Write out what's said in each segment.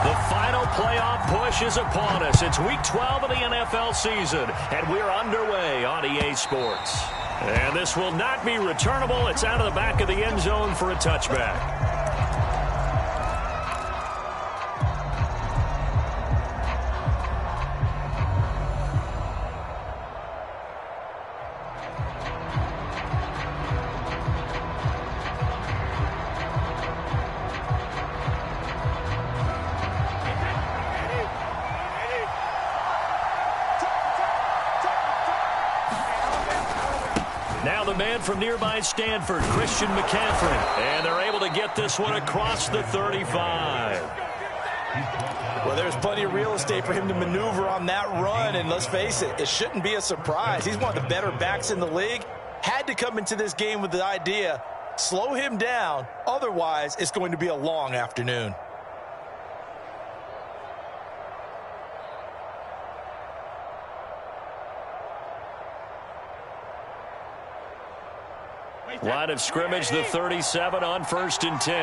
The final playoff push is upon us. It's Week 12 of the NFL season, and we're underway on EA Sports. And this will not be returnable. It's out of the back of the end zone for a touchback. Now the man from nearby Stanford, Christian McCaffrey. And they're able to get this one across the 35. Well, there's plenty of real estate for him to maneuver on that run. And let's face it, it shouldn't be a surprise. He's one of the better backs in the league. Had to come into this game with the idea, slow him down. Otherwise, it's going to be a long afternoon. Line of scrimmage, the 37 on 1st and 10.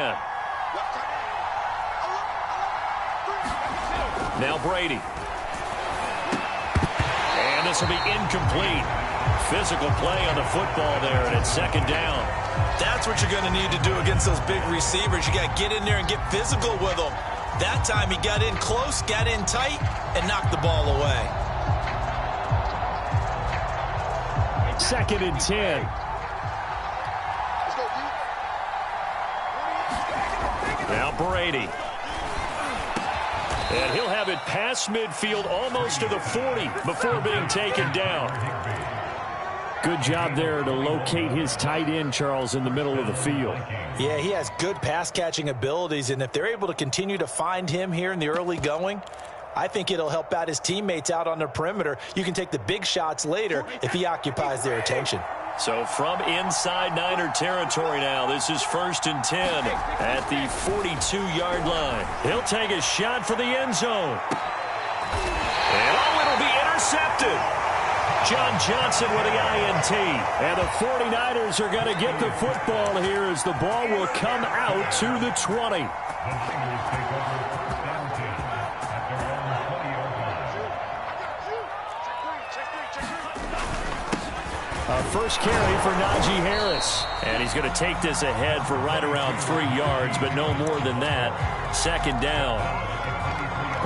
Now Brady. And this will be incomplete. Physical play on the football there, and it's 2nd down. That's what you're going to need to do against those big receivers. You got to get in there and get physical with them. That time he got in close, got in tight, and knocked the ball away. 2nd and 10. Now Brady. And he'll have it past midfield almost to the 40 before being taken down. Good job there to locate his tight end, Charles, in the middle of the field. Yeah, he has good pass-catching abilities, and if they're able to continue to find him here in the early going, I think it'll help out his teammates out on the perimeter. You can take the big shots later if he occupies their attention. So from inside Niner territory now, this is 1st and 10 at the 42-yard line. He'll take a shot for the end zone. And it'll be intercepted. John Johnson with the INT. And the 49ers are going to get the football here as the ball will come out to the 20. First carry for Najee Harris. And he's going to take this ahead for right around 3 yards, but no more than that. 2nd down.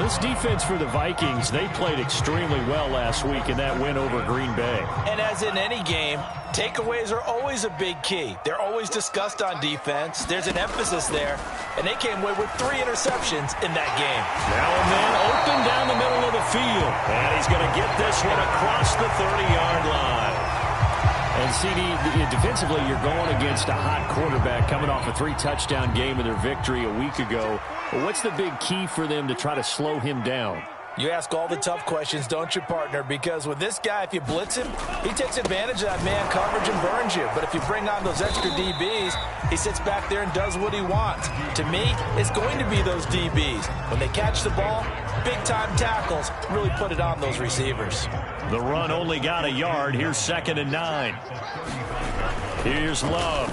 This defense for the Vikings, they played extremely well last week in that win over Green Bay. And as in any game, takeaways are always a big key. They're always discussed on defense. There's an emphasis there. And they came away with 3 interceptions in that game. Now a man open down the middle of the field. And he's going to get this one across the 30-yard line. And, CD, defensively, you're going against a hot quarterback coming off a 3-touchdown game in their victory a week ago. But what's the big key for them to try to slow him down? You ask all the tough questions, don't you, partner? Because with this guy, if you blitz him, he takes advantage of that man coverage and burns you. But if you bring on those extra DBs, he sits back there and does what he wants. To me, it's going to be those DBs. When they catch the ball, big-time tackles really put it on those receivers. The run only got a yard. Here's 2nd and 9. Here's Love.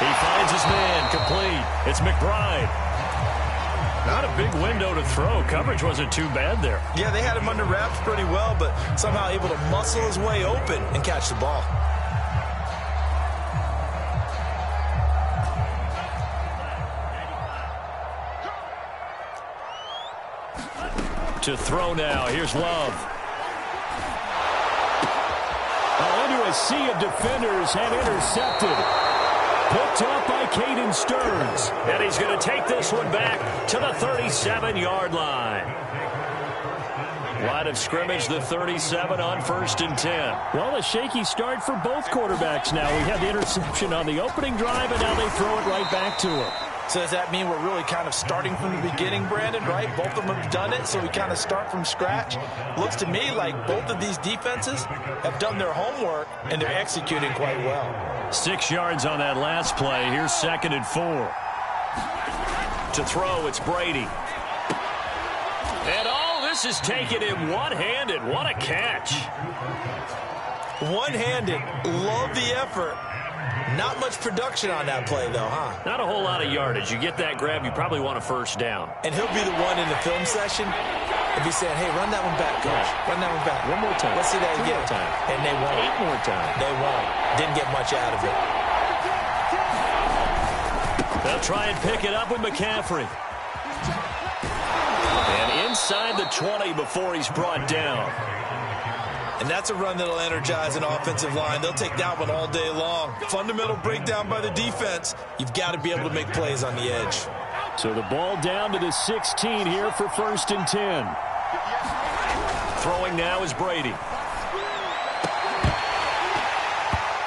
He finds his man complete. It's McBride. Not a big window to throw. Coverage wasn't too bad there. Yeah, they had him under wraps pretty well, but somehow able to muscle his way open and catch the ball. To throw now. Here's Love. Into a sea of defenders and intercepted. Picked up by Caden Stearns. And he's going to take this one back to the 37-yard line. Line of scrimmage, the 37 on 1st and 10. Well, a shaky start for both quarterbacks now. We had the interception on the opening drive, and now they throw it right back to him. So does that mean we're really kind of starting from the beginning, Brandon, right? Both of them have done it, so we kind of start from scratch. Looks to me like both of these defenses have done their homework, and they're executing quite well. 6 yards on that last play. Here's 2nd and 4. To throw, it's Brady. And all this is taken in one-handed. What a catch. One-handed. Love the effort. Not much production on that play, though, huh? Not a whole lot of yardage. You get that grab, you probably want a first down. And he'll be the one in the film session and be saying, hey, run that one back, coach. Yeah. Run that one back. One more time. Let's see that again. More time. And they won't. 8 more times. They won't. Didn't get much out of it. They'll try and pick it up with McCaffrey. And inside the 20 before he's brought down. And that's a run that'll energize an offensive line. They'll take that one all day long. Fundamental breakdown by the defense. You've got to be able to make plays on the edge. So the ball down to the 16 here for 1st and 10. Throwing now is Brady.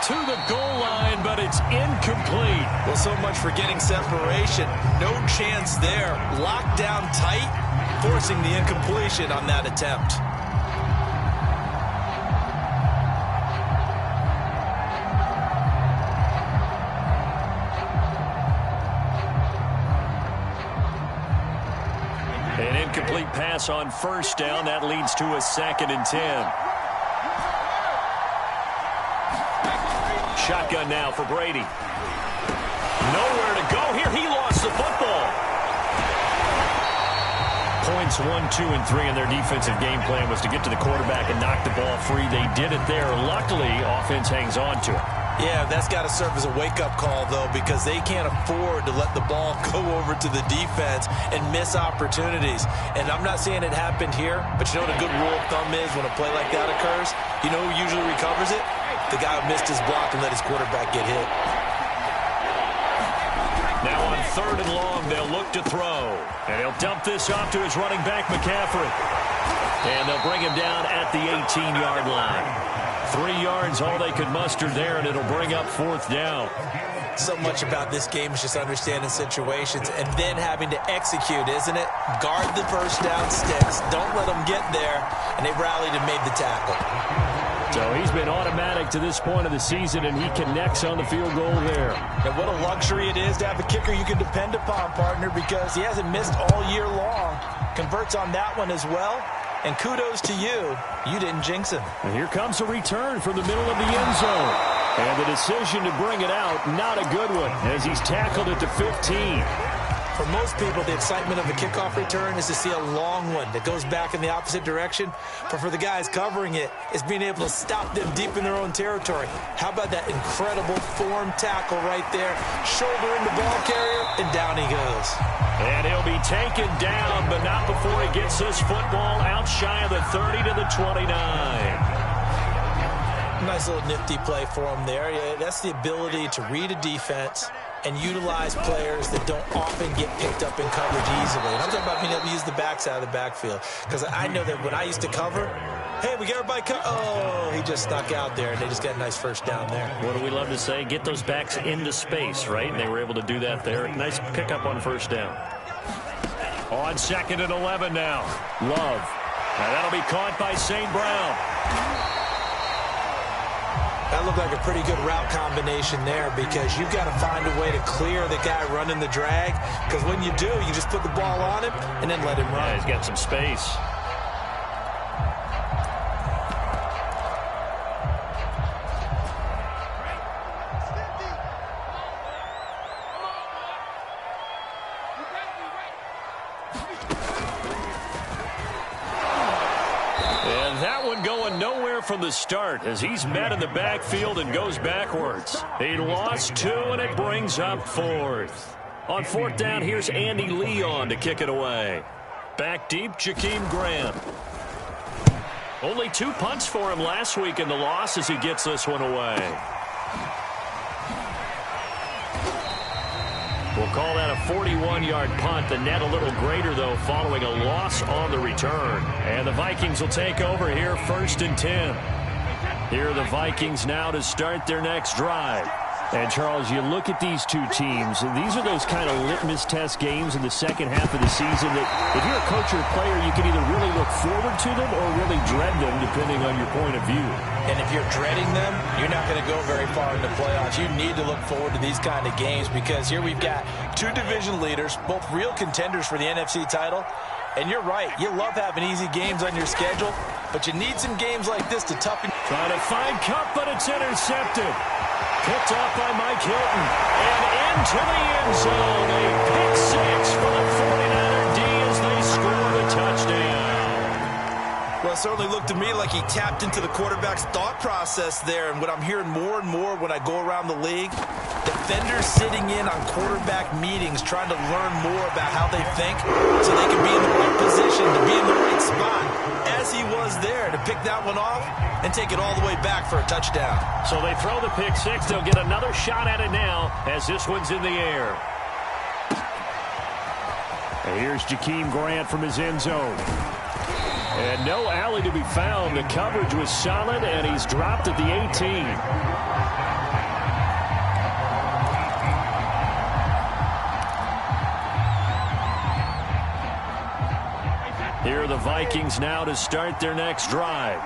To the goal line, but it's incomplete. Well, so much for getting separation. No chance there. Locked down tight, forcing the incompletion on that attempt. An incomplete pass on 1st down. That leads to a 2nd and 10. Shotgun now for Brady. Nowhere to go here. He lost the football. Points 1, 2, and 3 in their defensive game plan was to get to the quarterback and knock the ball free. They did it there. Luckily, offense hangs on to it. Yeah, that's got to serve as a wake-up call, though, because they can't afford to let the ball go over to the defense and miss opportunities. And I'm not saying it happened here, but you know what a good rule of thumb is when a play like that occurs? You know who usually recovers it? The guy who missed his block and let his quarterback get hit. Now on 3rd and long, they'll look to throw. And he'll dump this off to his running back, McCaffrey. And they'll bring him down at the 18-yard line. 3 yards, all they could muster there, and it'll bring up 4th down. So much about this game is just understanding situations and then having to execute, isn't it? Guard the first down sticks. Don't let them get there. And they rallied and made the tackle. So he's been automatic to this point of the season, and he connects on the field goal there. And what a luxury it is to have a kicker you can depend upon, partner, because he hasn't missed all year long. Converts on that one as well. And kudos to you. You didn't jinx him. And here comes a return from the middle of the end zone. And the decision to bring it out, not a good one, as he's tackled at the 15. For most people, the excitement of a kickoff return is to see a long one that goes back in the opposite direction. But for the guys covering it, it's being able to stop them deep in their own territory. How about that incredible form tackle right there? Shoulder into ball carrier, and down he goes. And he'll be taken down, but not before he gets this football out shy of the 30 to the 29. Nice little nifty play for him there. Yeah, that's the ability to read a defense and utilize players that don't often get picked up in coverage easily. And I'm talking about being able to use the backside of the backfield. Because I know that when I used to cover, hey, we got everybody oh, he just snuck out there, and they just got a nice first down there. What do we love to say? Get those backs into space, right? And they were able to do that there. Nice pickup on 1st down. On 2nd and 11 now. Love. Now that'll be caught by St. Brown. That looked like a pretty good route combination there, because you've got to find a way to clear the guy running the drag, because when you do, you just put the ball on him and then let him run. Yeah, he's got some space. From the start as he's met in the backfield and goes backwards. He lost 2, and it brings up 4th. On 4th down, here's Andy Leon to kick it away. Back deep, Jakeem Graham. Only 2 punts for him last week in the loss as he gets this one away. We'll call that a 41-yard punt. The net a little greater, though, following a loss on the return. And the Vikings will take over here 1st and 10. Here are the Vikings now to start their next drive. And, Charles, you look at these two teams, and these are those kind of litmus test games in the second half of the season that if you're a coach or a player, you can either really look forward to them or really dread them, depending on your point of view. And if you're dreading them, you're not going to go very far in the playoffs. You need to look forward to these kind of games, because here we've got 2 division leaders, both real contenders for the NFC title. And you're right, you love having easy games on your schedule, but you need some games like this to toughen. Trying to find Kupp, but it's intercepted. Picked up by Mike Hilton. And into the end zone. A pick six for the 49er D as they scored a touchdown. Well, it certainly looked to me like he tapped into the quarterback's thought process there. And what I'm hearing more and more when I go around the league, defenders sitting in on quarterback meetings trying to learn more about how they think so they can be in the right position, to be in the right spot, as he was there, to pick that one off and take it all the way back for a touchdown. So they throw the pick six. They'll get another shot at it now as this one's in the air. And here's Jakeem Grant from his end zone. And no alley to be found. The coverage was solid, and he's dropped at the 18. Here are the Vikings now to start their next drive.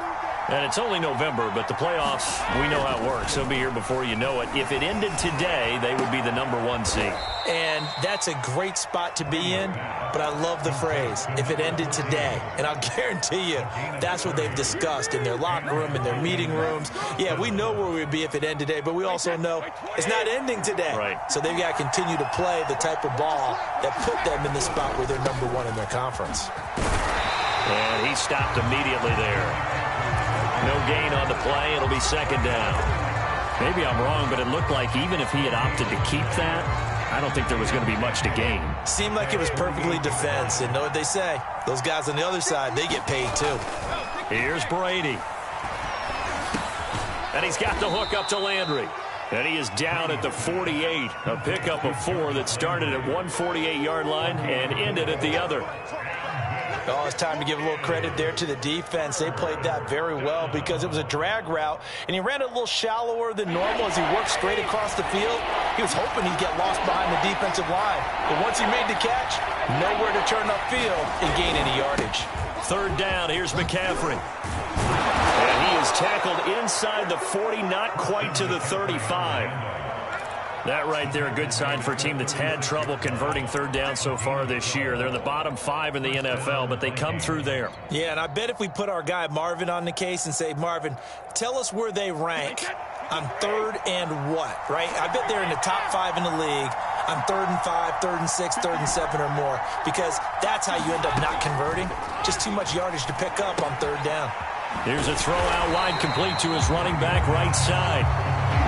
And it's only November, but the playoffs, we know how it works. They'll be here before you know it. If it ended today, they would be the #1 seed. And that's a great spot to be in, but I love the phrase, if it ended today. And I'll guarantee you, that's what they've discussed in their locker room, in their meeting rooms. Yeah, we know where we'd be if it ended today, but we also know it's not ending today. Right. So they've got to continue to play the type of ball that put them in the spot where they're #1 in their conference. And he stopped immediately there. No gain on the play. It'll be second down. Maybe I'm wrong, but it looked like even if he had opted to keep that, I don't think there was going to be much to gain. Seemed like it was perfectly defense. And know what they say? Those guys on the other side, they get paid too. Here's Brady. And he's got the hook up to Landry. And he is down at the 48. A pickup of 4 that started at one 48-yard line and ended at the other. Oh, it's time to give a little credit there to the defense. They played that very well because it was a drag route, and he ran it a little shallower than normal as he worked straight across the field. He was hoping he'd get lost behind the defensive line. But once he made the catch, nowhere to turn upfield and gain any yardage. Third down, here's McCaffrey. And he is tackled inside the 40, not quite to the 35. That right there, a good sign for a team that's had trouble converting third down so far this year. They're in the bottom 5 in the NFL, but they come through there. Yeah, and I bet if we put our guy Marvin on the case and say, Marvin, tell us where they rank on third and what, right? I bet they're in the top 5 in the league on 3rd and 5, 3rd and 6, 3rd and 7 or more, because that's how you end up not converting. Just too much yardage to pick up on third down. Here's a throw out wide, complete to his running back right side.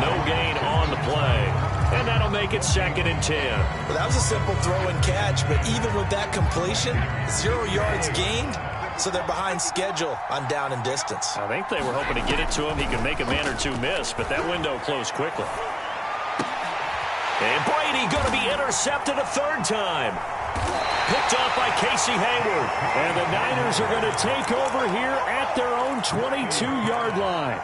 No gain on the play. And that'll make it 2nd and 10. Well, that was a simple throw and catch, but even with that completion, 0 yards gained, so they're behind schedule on down and distance. I think they were hoping to get it to him. He could make a man or two miss, but that window closed quickly. And Brady going to be intercepted a 3rd time. Picked off by Casey Hayward. And the Niners are going to take over here at their own 22-yard line.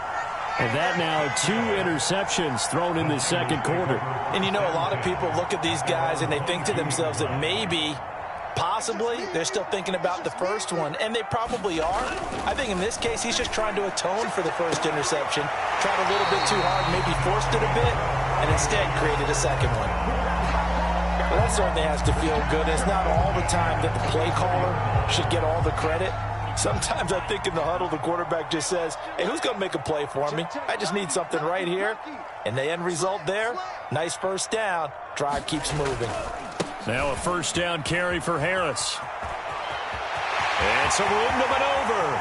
And that now 2 interceptions thrown in the second quarter. And you know, a lot of people look at these guys and they think to themselves that maybe, possibly, they're still thinking about the first one. And they probably are. I think in this case, he's just trying to atone for the first interception. Tried a little bit too hard, maybe forced it a bit, and instead created a second one. Well, that certainly has to feel good. It's not all the time that the play caller should get all the credit. Sometimes I think in the huddle, the quarterback just says, hey, who's going to make a play for me? I just need something right here. And the end result there, nice first down. Drive keeps moving. Now a first down carry for Harris. And some room to maneuver.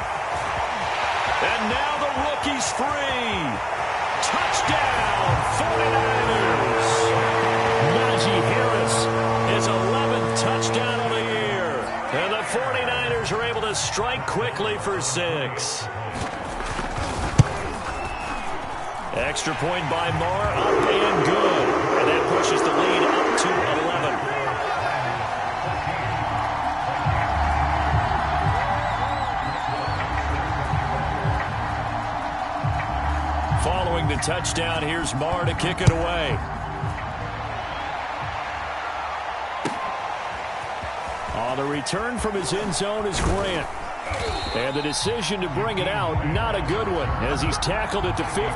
And now the rookie's free. Touchdown, 49ers. Najee Harris, his 11th touchdown of the year. And the 49ers are able to strike quickly for 6. Extra point by Marr, up and good. And that pushes the lead up to 11. Following the touchdown, here's Marr to kick it away. On the return from his end zone is Grant. And the decision to bring it out, not a good one, as he's tackled at the 15.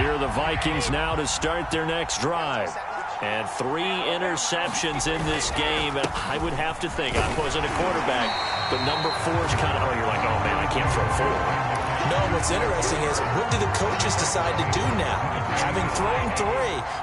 Here are the Vikings now to start their next drive. And 3 interceptions in this game. And I would have to think, I wasn't a quarterback, but number 4 is kind of, you're like, oh, man, I can't throw 4. No, what's interesting is, what do the coaches decide to do now? Having thrown 3,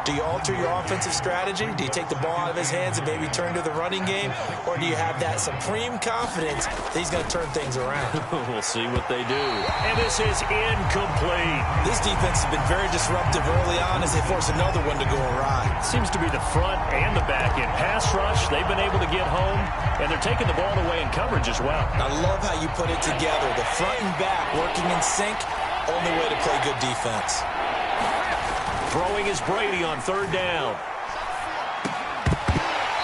do you alter your offensive strategy? Do you take the ball out of his hands and maybe turn to the running game? Or do you have that supreme confidence that he's going to turn things around? We'll see what they do. And this is incomplete. This defense has been very disruptive early on as they force another one to go awry. Seems to be the front and the back end. Pass rush, they've been able to get home, and they're taking the ball away in coverage as well. I love how you put it together. The front and back working in sync, only way to play good defense. Throwing is Brady on 3rd down.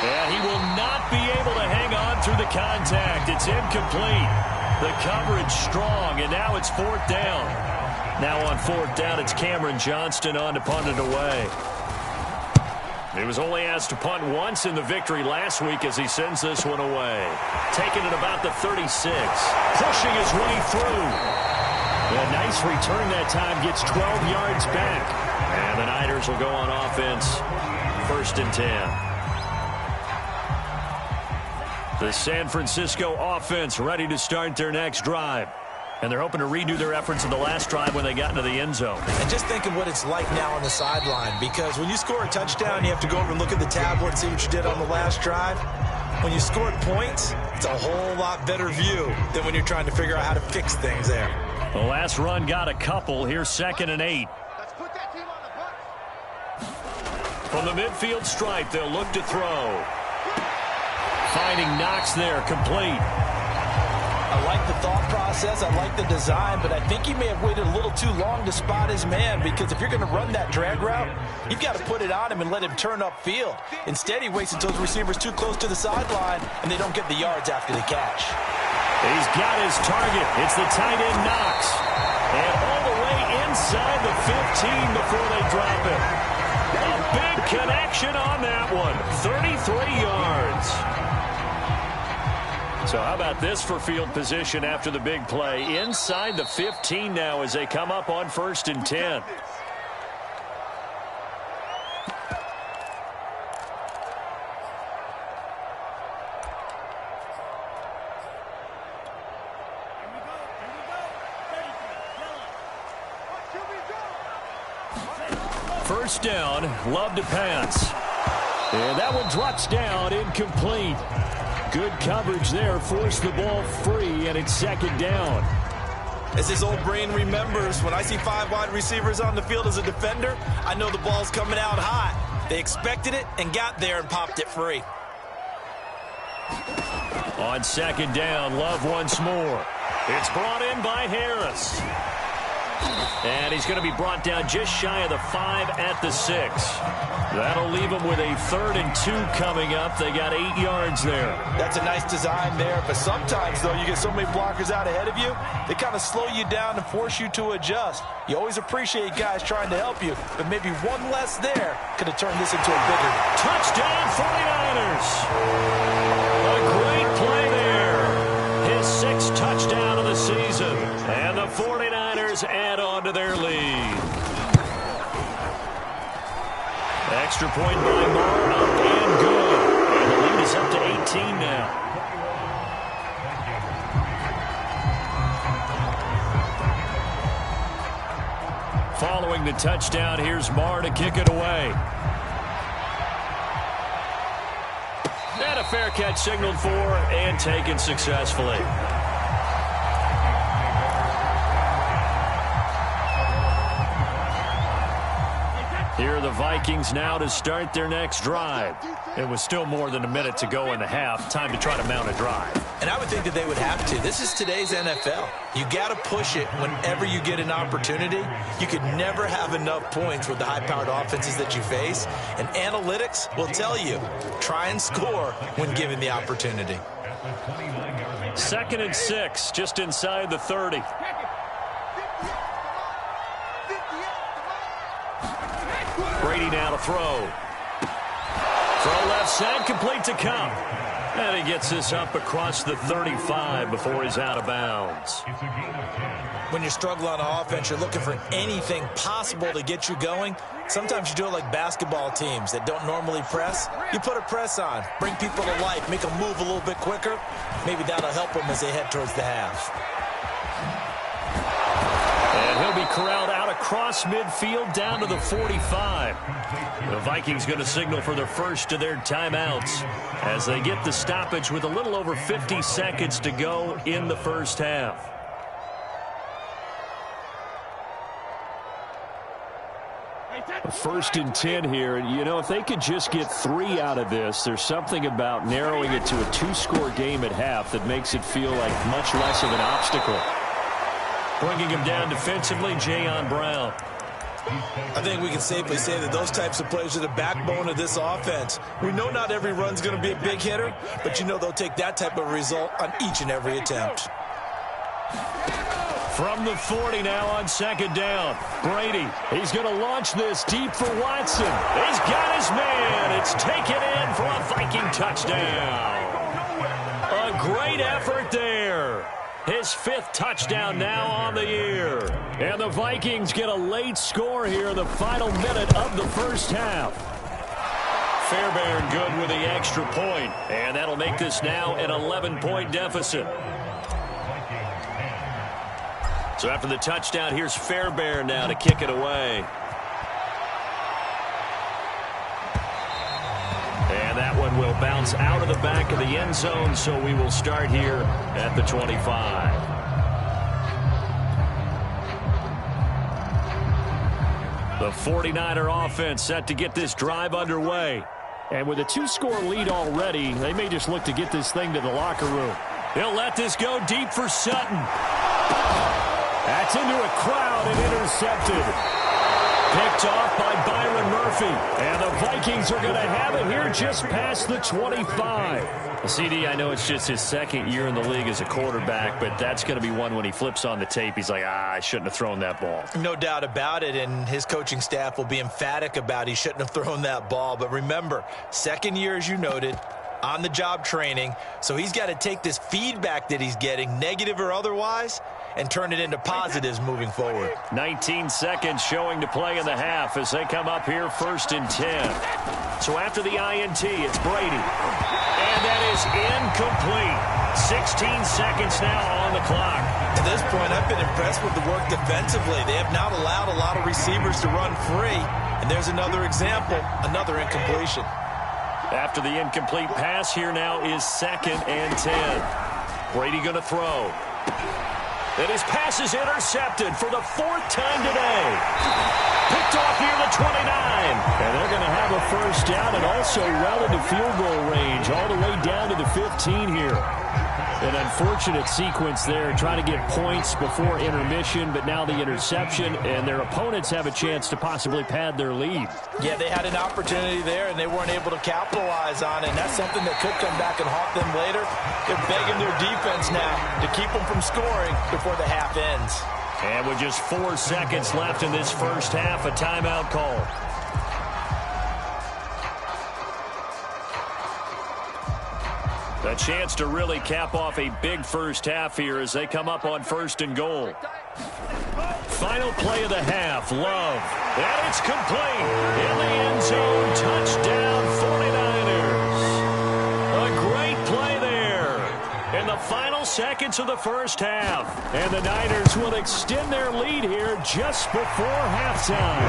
And he will not be able to hang on through the contact. It's incomplete. The coverage strong, and now it's 4th down. Now on 4th down, it's Cameron Johnston on to punt it away. He was only asked to punt once in the victory last week as he sends this one away. Taking it about the 36. Pushing his way through. A nice return that time, gets 12 yards back. And the Niners will go on offense, 1st and 10. The San Francisco offense ready to start their next drive. And they're hoping to redo their efforts in the last drive when they got into the end zone. And just think of what it's like now on the sideline, because when you score a touchdown, you have to go over and look at the tablet and see what you did on the last drive. When you scored points, it's a whole lot better view than when you're trying to figure out how to fix things there. The last run got a couple. Here's 2nd and 8. From the midfield stripe, they'll look to throw. Finding Knox there, complete. I like the thought process. I like the design, but I think he may have waited a little too long to spot his man, because if you're going to run that drag route, you've got to put it on him and let him turn upfield. Instead, he waits until the receiver's too close to the sideline, and they don't get the yards after the catch. He's got his target. It's the tight end Knox. And all the way inside the 15 before they drop it. A big connection on that one. 33 yards. So how about this for field position after the big play? Inside the 15 now as they come up on 1st and 10. First down, Love to pass. And that one drops down, incomplete. Good coverage there, forced the ball free, and it's 2nd down. As his old brain remembers, when I see 5 wide receivers on the field as a defender, I know the ball's coming out hot. They expected it and got there and popped it free. On 2nd down, Love once more. It's brought in by Harris. And he's going to be brought down just shy of the 5 at the 6. That'll leave him with a 3rd and 2 coming up. They got 8 yards there. That's a nice design there, but sometimes, though, you get so many blockers out ahead of you, they kind of slow you down and force you to adjust. You always appreciate guys trying to help you, but maybe one less there could have turned this into a bigger. Touchdown, 49ers! A great play there. His 6th touchdown of the season. And the 49ers add on to their lead. Extra point by Moore, up and good. And the lead is up to 18 now. Following the touchdown, here's Moore to kick it away. And a fair catch signaled for and taken successfully. Here are the Vikings now to start their next drive. It was still more than a minute to go in the half. Time to try to mount a drive. And I would think that they would have to. This is today's NFL. You got to push it whenever you get an opportunity. You could never have enough points with the high-powered offenses that you face. And analytics will tell you, try and score when given the opportunity. 2nd and 6, just inside the 30. Brady now to throw. Throw left side, complete to Kupp. And he gets this up across the 35 before he's out of bounds. When you struggle on offense, you're looking for anything possible to get you going. Sometimes you do it like basketball teams that don't normally press. You put a press on, bring people to life, make them move a little bit quicker. Maybe that'll help them as they head towards the half. And he'll be corralled out across midfield down to the 45. The Vikings going to signal for the first of their timeouts as they get the stoppage with a little over 50 seconds to go in the first half. First and 10 here, and you know, if they could just get 3 out of this, there's something about narrowing it to a 2-score game at half that makes it feel like much less of an obstacle. Bringing him down defensively, Jayon Brown. I think we can safely say that those types of plays are the backbone of this offense. We know not every run's going to be a big hitter, but you know they'll take that type of result on each and every attempt. From the 40 now on second down. Brady, he's going to launch this deep for Watson. He's got his man. It's taken in for a Viking touchdown. A great effort there. His 5th touchdown now on the year. And the Vikings get a late score here in the final minute of the first half. Fairbairn good with the extra point. And that'll make this now an 11-point deficit. So after the touchdown, here's Fairbairn now to kick it away. And that one will bounce out of the back of the end zone, so we will start here at the 25. The 49er offense set to get this drive underway. And with a 2-score lead already, they may just look to get this thing to the locker room. They'll let this go deep for Sutton. That's into a crowd and intercepted. Picked off by Byron Murphy. And the Vikings are going to have it here just past the 25. CD, I know it's just his 2nd year in the league as a quarterback, but that's going to be one when he flips on the tape. He's like, I shouldn't have thrown that ball. No doubt about it, and his coaching staff will be emphatic about he shouldn't have thrown that ball. But remember, 2nd year, as you noted, on-the-job training, so he's got to take this feedback that he's getting, negative or otherwise, and turn it into positives moving forward. 19 seconds showing to play in the half as they come up here 1st and 10. So after the INT, it's Brady. And that is incomplete. 16 seconds now on the clock. At this point, I've been impressed with the work defensively. They have not allowed a lot of receivers to run free. And there's another example, another incompletion. After the incomplete pass, here now is 2nd and 10. Brady going to throw. And his pass is intercepted for the 4th time today. Picked off near the 29. And they're going to have a first down and also well into field goal range, all the way down to the 15 here. An unfortunate sequence there, trying to get points before intermission, but now the interception, and their opponents have a chance to possibly pad their lead. Yeah, they had an opportunity there, and they weren't able to capitalize on it, and that's something that could come back and haunt them later. They're begging their defense now to keep them from scoring before the half ends. And with just 4 seconds left in this first half, a timeout call. A chance to really cap off a big first half here as they come up on 1st and goal. Final play of the half, Love. And it's complete. In the end zone, touchdown 49ers. A great play there in the final seconds of the first half. And the Niners will extend their lead here just before halftime.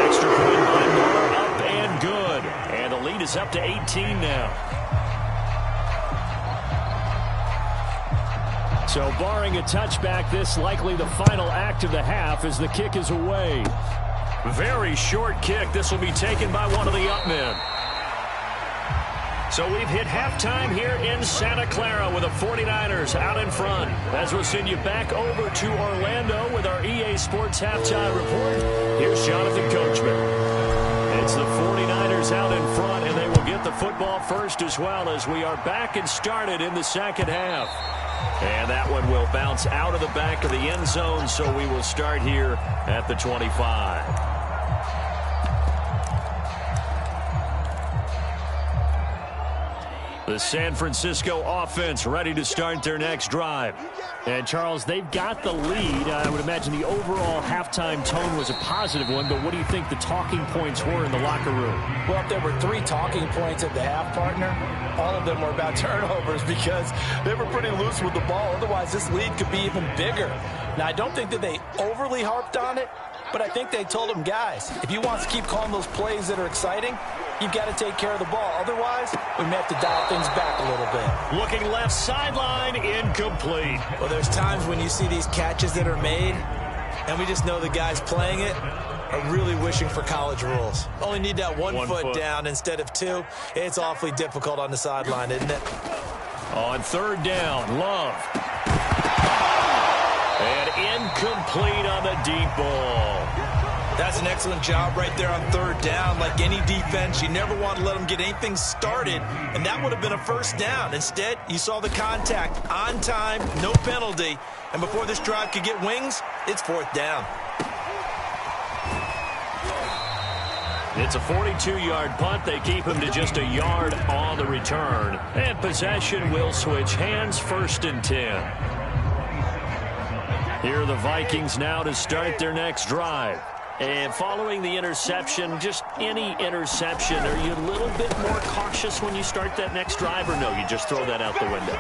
Extra point by Moore, up and good. And the lead is up to 18 now. So barring a touchback, this likely the final act of the half as the kick is away. Very short kick. This will be taken by one of the up men. So we've hit halftime here in Santa Clara with the 49ers out in front. As we'll send you back over to Orlando with our EA Sports Halftime Report, here's Jonathan Coachman. It's the 49ers out in front, and they will get the football first as well as we are back and started in the second half. And that one will bounce out of the back of the end zone, so we will start here at the 25. The The San Francisco offense ready to start their next drive. And, Charles, they've got the lead. I would imagine the overall halftime tone was a positive one, but what do you think the talking points were in the locker room? Well, if there were 3 talking points at the half, partner, all of them were about turnovers because they were pretty loose with the ball. Otherwise, this lead could be even bigger. Now, I don't think that they overly harped on it, but I think they told them, guys, if you want to keep calling those plays that are exciting, you've got to take care of the ball. Otherwise, we may have to dial things back a little bit. Looking left sideline, incomplete. Well, there's times when you see these catches that are made, and we just know the guys playing it are really wishing for college rules. Only need that one foot down instead of 2. It's awfully difficult on the sideline, isn't it? On third down, Love. And incomplete on the deep ball. That's an excellent job right there on third down. Like any defense, you never want to let them get anything started, and that would have been a first down. Instead, you saw the contact on time, no penalty, and before this drive could get wings, it's fourth down. It's a 42-yard punt. They keep him to just a yard on the return. And possession will switch hands, 1st and 10. Here are the Vikings now to start their next drive. And following the interception, just any interception, are you a little bit more cautious when you start that next drive, or no, you just throw that out the window?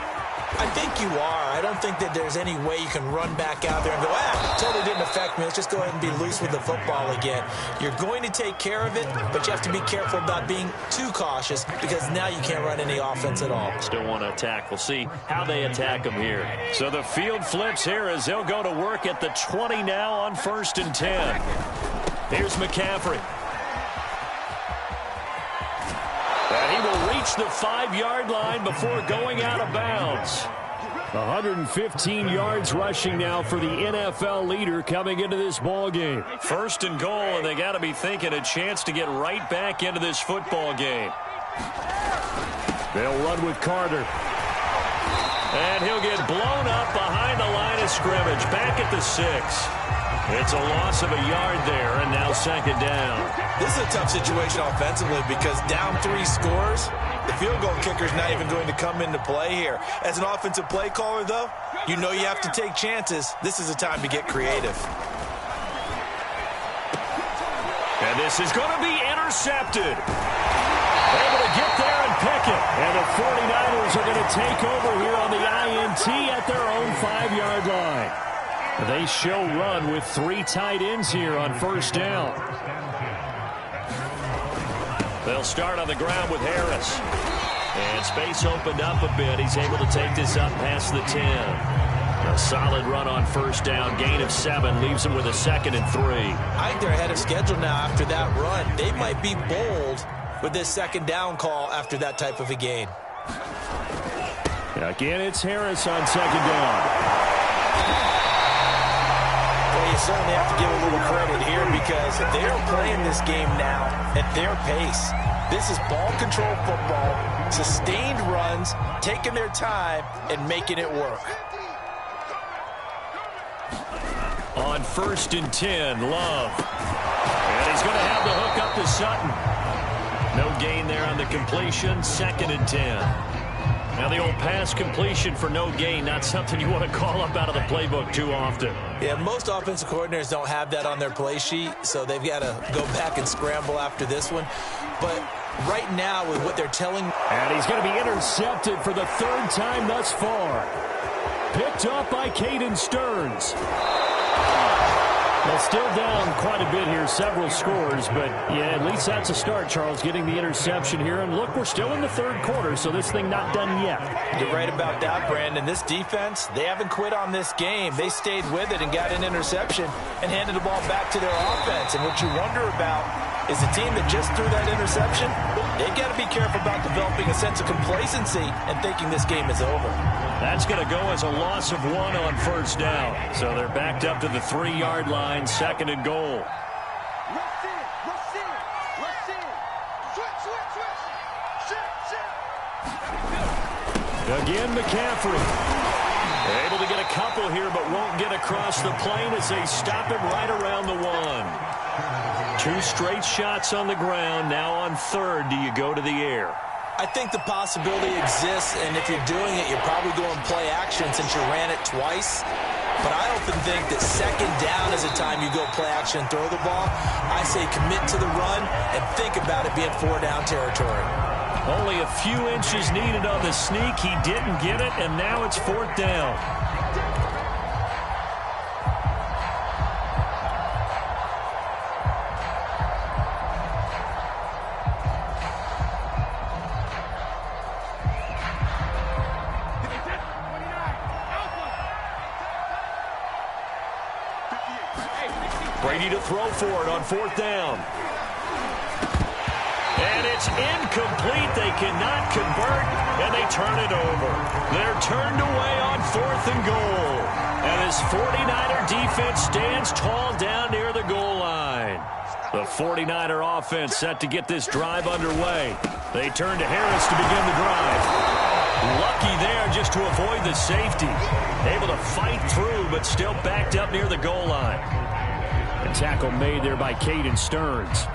I think you are. I don't think that there's any way you can run back out there and go, totally didn't affect me. Let's just go ahead and be loose with the football again. You're going to take care of it, but you have to be careful about being too cautious because now you can't run any offense at all. Still want to attack. We'll see how they attack them here. So the field flips here as they'll go to work at the 20 now on 1st and 10. Here's McCaffrey. And he will reach the 5-yard line before going out of bounds. 115 yards rushing now for the NFL leader coming into this ball game. 1st and goal, and they got to be thinking a chance to get right back into this football game. They'll run with Carter. And he'll get blown up behind the line of scrimmage, back at the 6. It's a loss of a yard there, and now 2nd down. This is a tough situation offensively because down 3 scores, the field goal kicker's not even going to come into play here. As an offensive play caller, though, you know you have to take chances. This is a time to get creative. And this is going to be intercepted. Able to get there and pick it. And the 49ers are going to take over here on the INT at their own 5-yard line. They show run with 3 tight ends here on 1st down. They'll start on the ground with Harris. And space opened up a bit. He's able to take this up past the 10. A solid run on 1st down. Gain of 7 leaves him with a 2nd and 3. I think they're ahead of schedule now after that run. They might be bold with this 2nd down call after that type of a gain. Again, it's Harris on 2nd down. You certainly have to give a little credit here because they're playing this game now at their pace. This is ball control football, sustained runs, taking their time, and making it work. On 1st and 10, Love. And he's going to have the hook up to Sutton. No gain there on the completion, 2nd and 10. Now the old pass completion for no gain, not something you want to call up out of the playbook too often. Yeah, most offensive coordinators don't have that on their play sheet, so they've got to go back and scramble after this one. But right now with what they're telling... And he's going to be intercepted for the 3rd time thus far. Picked up by Caden Stearns. Well, still down quite a bit here, several scores, but yeah, at least that's a start, Charles, getting the interception here. And look, we're still in the 3rd quarter, so this thing not done yet. You're right about that, Brandon. This defense, they haven't quit on this game. They stayed with it and got an interception and handed the ball back to their offense. And what you wonder about is the team that just threw that interception, they've got to be careful about developing a sense of complacency and thinking this game is over. That's going to go as a loss of 1 on 1st down. So they're backed up to the 3-yard line, 2nd and goal. Again, McCaffrey. They're able to get a couple here, but won't get across the plane as they stop him right around the 1. 2 straight shots on the ground. Now on 3rd, do you go to the air? I think the possibility exists, and if you're doing it, you're probably going play action since you ran it twice. But I often think that second down is a time you go play action and throw the ball. I say commit to the run and think about it being 4-down territory. Only a few inches needed on the sneak. He didn't get it, and now it's 4th down. Brady to throw for it on 4th down. And it's incomplete. They cannot convert, and they turn it over. They're turned away on 4th and goal. And this 49er defense stands tall down near the goal line. The 49er offense set to get this drive underway. They turn to Harris to begin the drive. Lucky there just to avoid the safety. Able to fight through, but still backed up near the goal line. A tackle made there by Caden Stearns.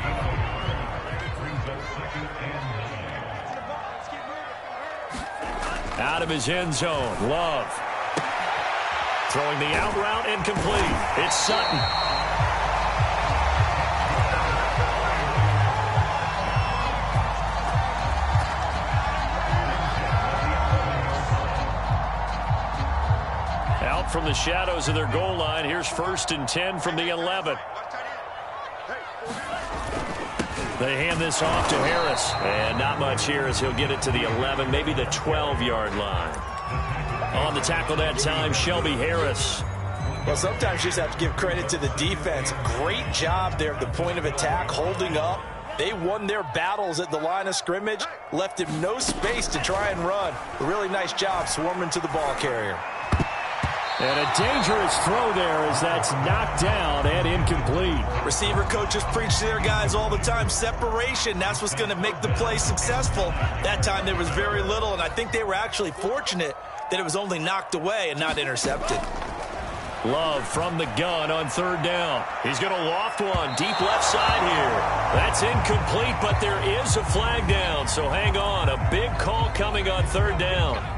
Out of his end zone, Love. Throwing the out route incomplete. It's Sutton. Out from the shadows of their goal line. Here's 1st and 10 from the 11. They hand this off to Harris. And not much here as he'll get it to the 11, maybe the 12-yard line. On the tackle that time, Shelby Harris. Well, sometimes you just have to give credit to the defense. Great job there at the point of attack, holding up. They won their battles at the line of scrimmage, left him no space to try and run. A really nice job swarming to the ball carrier. And a dangerous throw there as that's knocked down and incomplete. Receiver coaches preach to their guys all the time. Separation, that's what's going to make the play successful. That time there was very little, and I think they were actually fortunate that it was only knocked away and not intercepted. Love from the gun on 3rd down. He's going to loft one deep left side here. That's incomplete, but there is a flag down, so hang on. A big call coming on 3rd down.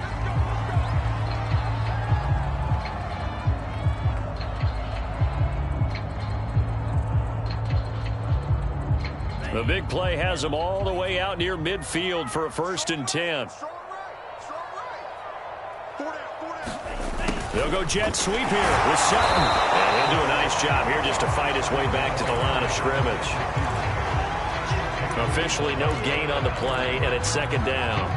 The big play has them all the way out near midfield for a 1st and 10. They'll go jet sweep here with Sutton. And he'll do a nice job here just to fight his way back to the line of scrimmage. Officially no gain on the play, and it's 2nd down.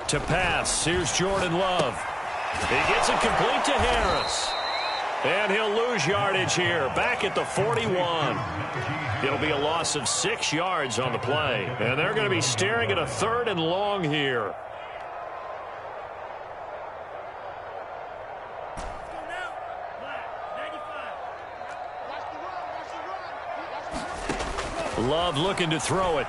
To pass, here's Jordan Love. He gets it complete to Harris. And he'll lose yardage here, back at the 41. It'll be a loss of 6 yards on the play. And they're going to be staring at a 3rd and long here. Love looking to throw it.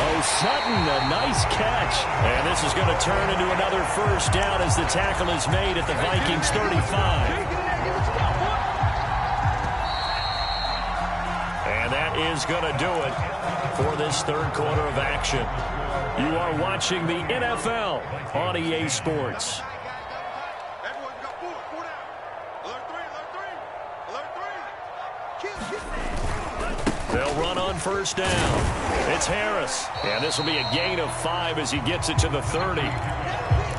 Oh, Sutton, a nice catch. And this is going to turn into another 1st down as the tackle is made at the Vikings 35. And that is going to do it for this 3rd quarter of action. You are watching the NFL on EA Sports. They'll run on 1st down. It's Harris. And this will be a gain of 5 as he gets it to the 30.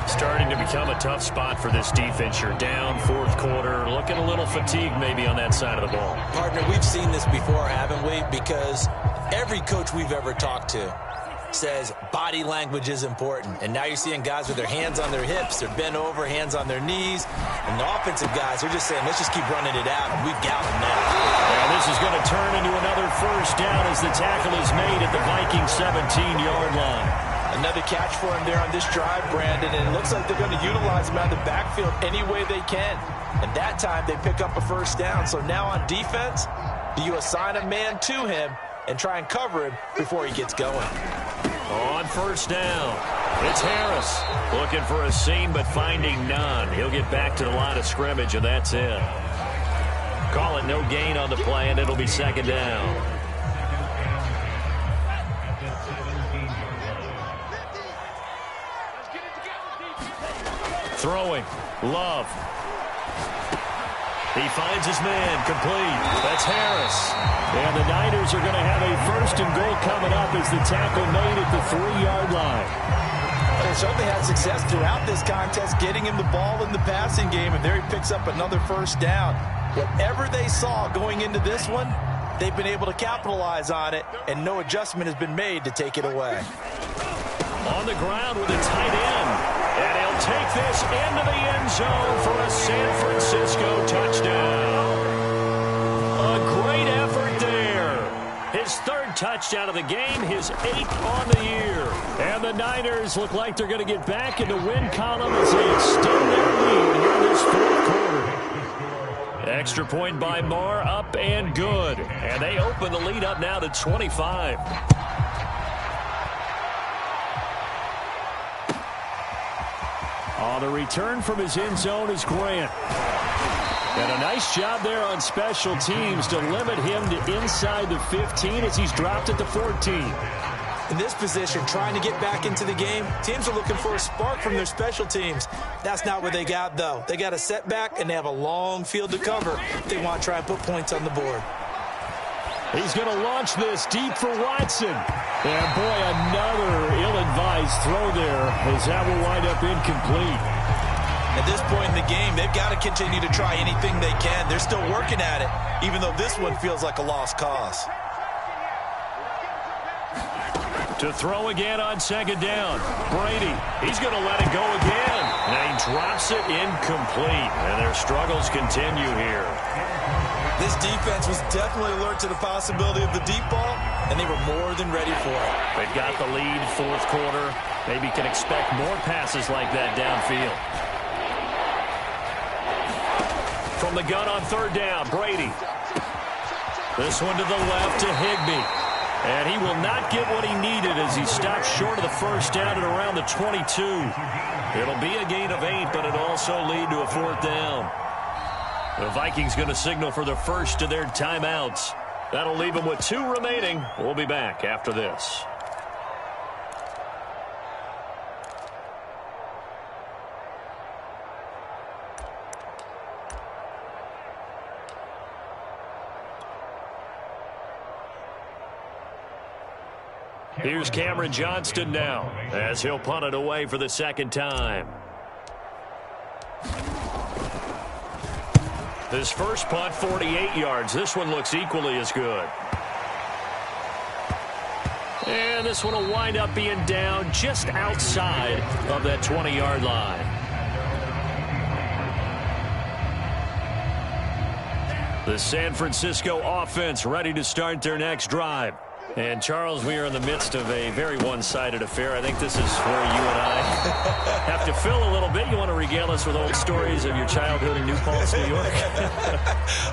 Starting to become a tough spot for this defense. You're down 4th quarter. Looking a little fatigued maybe on that side of the ball. Partner, we've seen this before, haven't we? Because every coach we've ever talked to says body language is important. And now you're seeing guys with their hands on their hips, they're bent over, hands on their knees. And the offensive guys are just saying, let's just keep running it out, and we've got them now. And this is going to turn into another 1st down as the tackle is made at the Vikings 17-yard line. Another catch for him there on this drive, Brandon, and it looks like they're going to utilize him out of the backfield any way they can. And that time they pick up a 1st down. So now on defense, do you assign a man to him and try and cover him before he gets going? On first down, it's Harris. Looking for a seam, but finding none. He'll get back to the line of scrimmage, and that's it. Call it no gain on the play, and it'll be second down. Throwing, Love. He finds his man, complete. That's Harris. And the Niners are going to have a first and goal coming up as the tackle made at the 3-yard line. They certainly had success throughout this contest, getting him the ball in the passing game, and there he picks up another first down. Whatever they saw going into this one, they've been able to capitalize on it, and no adjustment has been made to take it away. On the ground with a tight end. And he'll take this into the end zone for a San Francisco touchdown. A great effort there. His third touchdown of the game, his 8th on the year. And the Niners look like they're going to get back in the win column as they extend their lead here in this fourth quarter. Extra point by Moore, up and good. And they open the lead up now to 25. On the return from his end zone is Grant. And a nice job there on special teams to limit him to inside the 15 as he's dropped at the 14. In this position, trying to get back into the game, teams are looking for a spark from their special teams. That's not what they got, though. They got a setback, and they have a long field to cover if they want to try and put points on the board. He's going to launch this deep for Watson. And, boy, another ill-advised throw there as that will wind up incomplete. At this point in the game, they've got to continue to try anything they can. They're still working at it, even though this one feels like a lost cause. To throw again on second down. Brady, he's going to let it go again. Now he drops it incomplete, and their struggles continue here. This defense was definitely alert to the possibility of the deep ball, and they were more than ready for it. They've got the lead, fourth quarter. Maybe can expect more passes like that downfield. From the gun on third down, Brady. This one to the left to Higbee. And he will not get what he needed as he stopped short of the first down at around the 22. It'll be a gain of 8, but it'll also lead to a fourth down. The Vikings going to signal for the first of their timeouts. That'll leave them with 2 remaining. We'll be back after this. Here's Cameron Johnston now as he'll punt it away for the second time. His first punt, 48 yards. This one looks equally as good. And this one will wind up being down just outside of that 20-yard line. The San Francisco offense ready to start their next drive. And, Charles, we are in the midst of a very one-sided affair. I think this is where you and I have to fill a little bit. You want to regale us with old stories of your childhood in New Paltz, New York?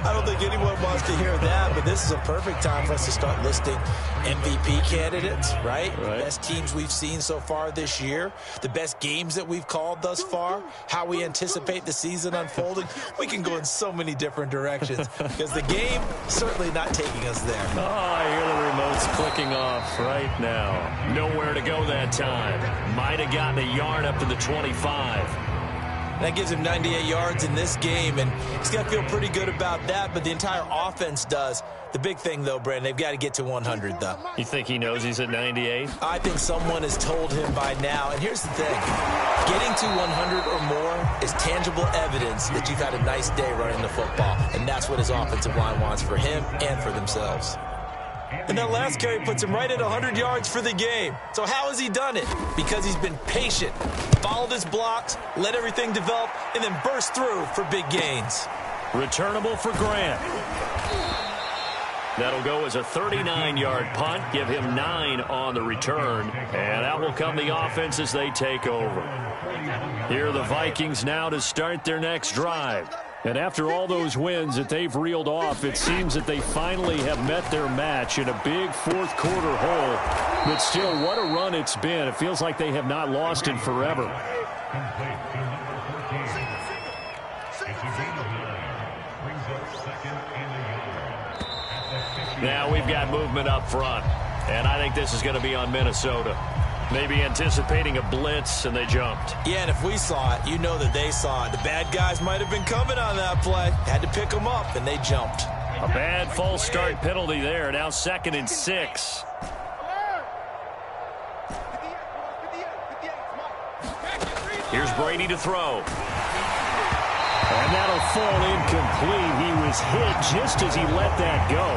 I don't think anyone wants to hear that, but this is a perfect time for us to start listing MVP candidates, right? The best teams we've seen so far this year, the best games that we've called thus far, how we anticipate the season unfolding. We can go in so many different directions because the game certainly not taking us there. Oh, I hear the remotes clicking off right now. Nowhere to go that time. Might have gotten a yard up to the 25. That gives him 98 yards in this game, and he's got to feel pretty good about that, but the entire offense does. The big thing, though, Brandon, they've got to get to 100, though. You think he knows he's at 98? I think someone has told him by now. And here's the thing. Getting to 100 or more is tangible evidence that you've had a nice day running the football, and that's what his offensive line wants for him and for themselves. And that last carry puts him right at 100 yards for the game. So how has he done it? Because he's been patient, followed his blocks, let everything develop, and then burst through for big gains. Returnable for Grant. That'll go as a 39-yard punt, give him 9 on the return, and out will come the offense as they take over. Here are the Vikings now to start their next drive. And after all those wins that they've reeled off, it seems that they finally have met their match in a big fourth-quarter hole. But still, what a run it's been. It feels like they have not lost in forever. Now we've got movement up front, and I think this is going to be on Minnesota. Maybe anticipating a blitz, and they jumped. Yeah, and if we saw it, you know that they saw it. The bad guys might have been coming on that play. Had to pick them up, and they jumped. A bad false start penalty there. Now 2nd and 6. Here's Brady to throw. And that'll fall incomplete. He was hit just as he let that go.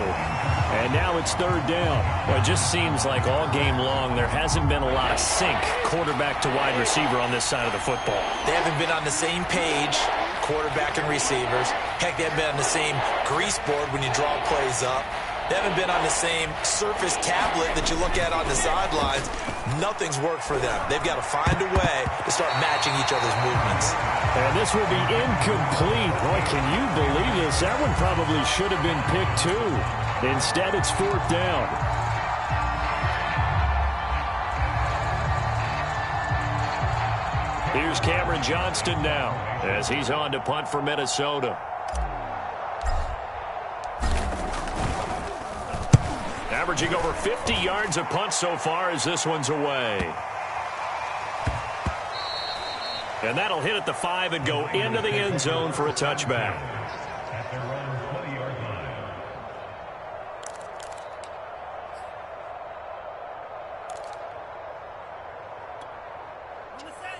And now it's 3rd down. Well, it just seems like all game long there hasn't been a lot of sync quarterback to wide receiver on this side of the football. They haven't been on the same page, quarterback and receivers. Heck, they haven't been on the same grease board when you draw plays up. They haven't been on the same Surface tablet that you look at on the sidelines. Nothing's worked for them. They've got to find a way to start matching each other's movements. And this will be incomplete. Boy, can you believe this? That one probably should have been picked too. Instead, it's 4th down. Here's Cameron Johnston now as he's on to punt for Minnesota. Averaging over 50 yards a punt so far as this one's away. And that'll hit at the 5 and go into the end zone for a touchback.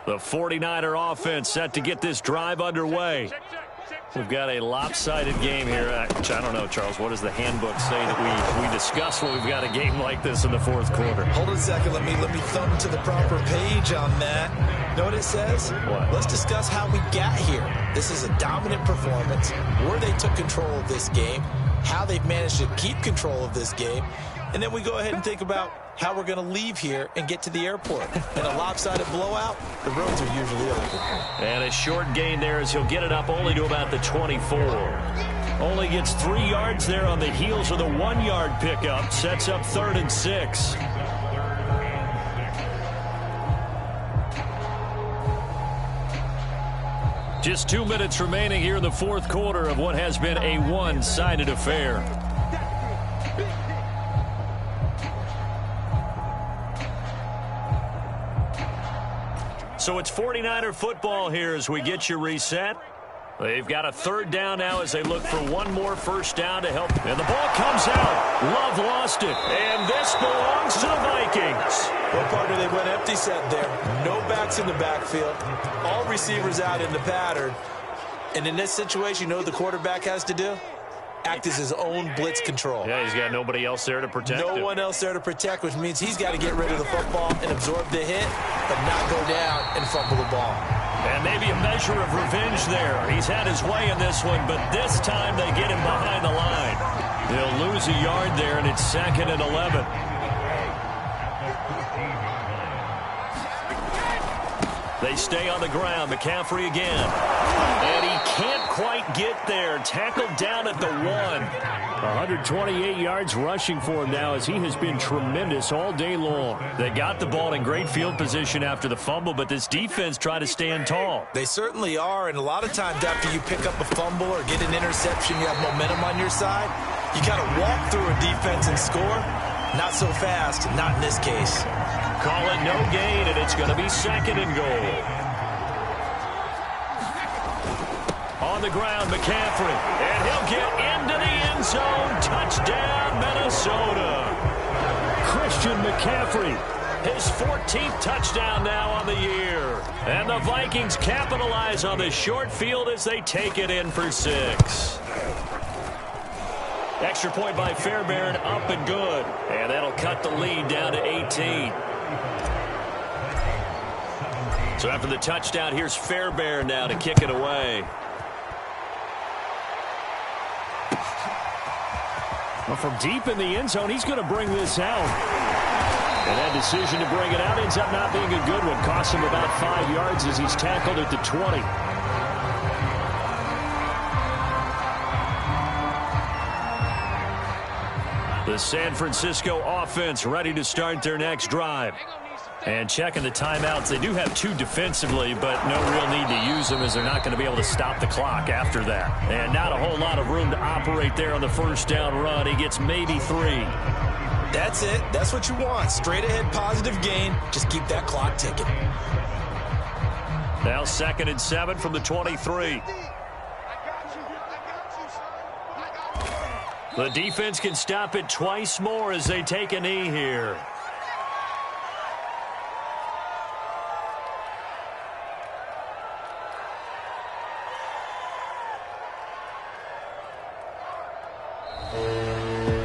The 49er offense set to get this drive underway. We've got a lopsided game here. Which I don't know, Charles. What does the handbook say that we discuss when we've got a game like this in the 4th quarter? Hold on a second. Let me thumb to the proper page on that. Know what it says? What? Let's discuss how we got here. This is a dominant performance. Where they took control of this game. How they've managed to keep control of this game. And then we go ahead and think about how we're going to leave here and get to the airport. In a lopsided blowout, the roads are usually open. And a short gain there as he'll get it up only to about the 24. Only gets 3 yards there on the heels of the 1-yard pickup. Sets up 3rd and 6. Just 2 minutes remaining here in the 4th quarter of what has been a one-sided affair. So it's 49er football here as we get you reset. They've got a 3rd down now as they look for one more 1st down to help. And the ball comes out. Love lost it. And this belongs to the Vikings. Well, partner, they went empty set there. No backs in the backfield. All receivers out in the pattern. And in this situation, you know what the quarterback has to do? Act as his own blitz control. Yeah, he's got nobody else there to protect him. No one else there to protect, which means he's got to get rid of the football and absorb the hit, but not go down and fumble the ball. And maybe a measure of revenge there. He's had his way in this one, but this time they get him behind the line. They'll lose a yard there, and it's 2nd and 11. They stay on the ground. McCaffrey again. And he can't quite get there. Tackled down at the 1. 128 yards rushing for him now as he has been tremendous all day long. They got the ball in great field position after the fumble, but this defense tried to stand tall. They certainly are, and a lot of times after you pick up a fumble or get an interception, you have momentum on your side. You kind of walk through a defense and score. Not so fast, not in this case. Call it no gain, and it's going to be 2nd and goal. On the ground, McCaffrey. And he'll get into the end zone. Touchdown, Minnesota. Christian McCaffrey. His 14th touchdown now on the year. And the Vikings capitalize on the short field as they take it in for 6. Extra point by Fairbairn, up and good. And that'll cut the lead down to 18. So after the touchdown, here's Fairbairn now to kick it away. Well, from deep in the end zone, he's going to bring this out. And that decision to bring it out ends up not being a good one. Costs him about 5 yards as he's tackled at the 20. The San Francisco offense ready to start their next drive. And checking the timeouts, they do have 2 defensively, but no real need to use them as they're not going to be able to stop the clock after that. And not a whole lot of room to operate there on the first down run. He gets maybe 3. That's it. That's what you want. Straight ahead positive gain. Just keep that clock ticking. Now 2nd and 7 from the 23. The defense can stop it twice more as they take a knee here.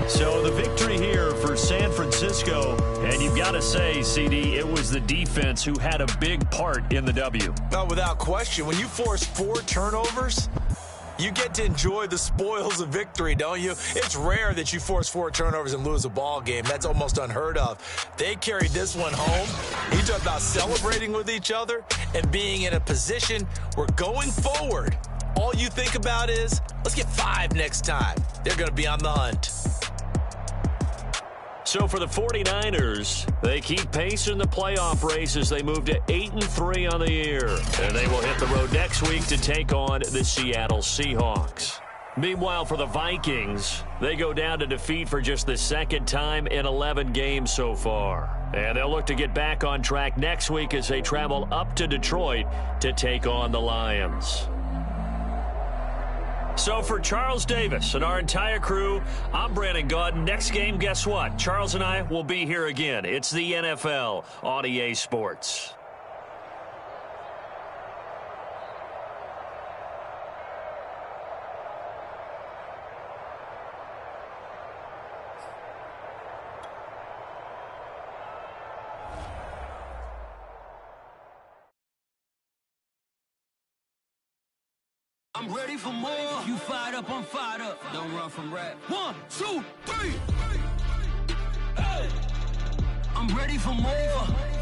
So the victory here for San Francisco, and you've got to say, CD, it was the defense who had a big part in the W. Oh, without question. When you force 4 turnovers, you get to enjoy the spoils of victory, don't you? It's rare that you force 4 turnovers and lose a ball game. That's almost unheard of. They carried this one home. You talk about celebrating with each other and being in a position where going forward, all you think about is, let's get 5 next time. They're going to be on the hunt. So for the 49ers, they keep pace in the playoff race as they move to 8-3 on the year. And they will hit the road next week to take on the Seattle Seahawks. Meanwhile, for the Vikings, they go down to defeat for just the 2nd time in 11 games so far. And they'll look to get back on track next week as they travel up to Detroit to take on the Lions. So for Charles Davis and our entire crew, I'm Brandon Gaudin. Next game, guess what? Charles and I will be here again. It's the NFL on EA Sports. I'm ready for more. You fired up, I'm fired up. Don't run from rap. 1, 2, 3. Hey. I'm ready for more.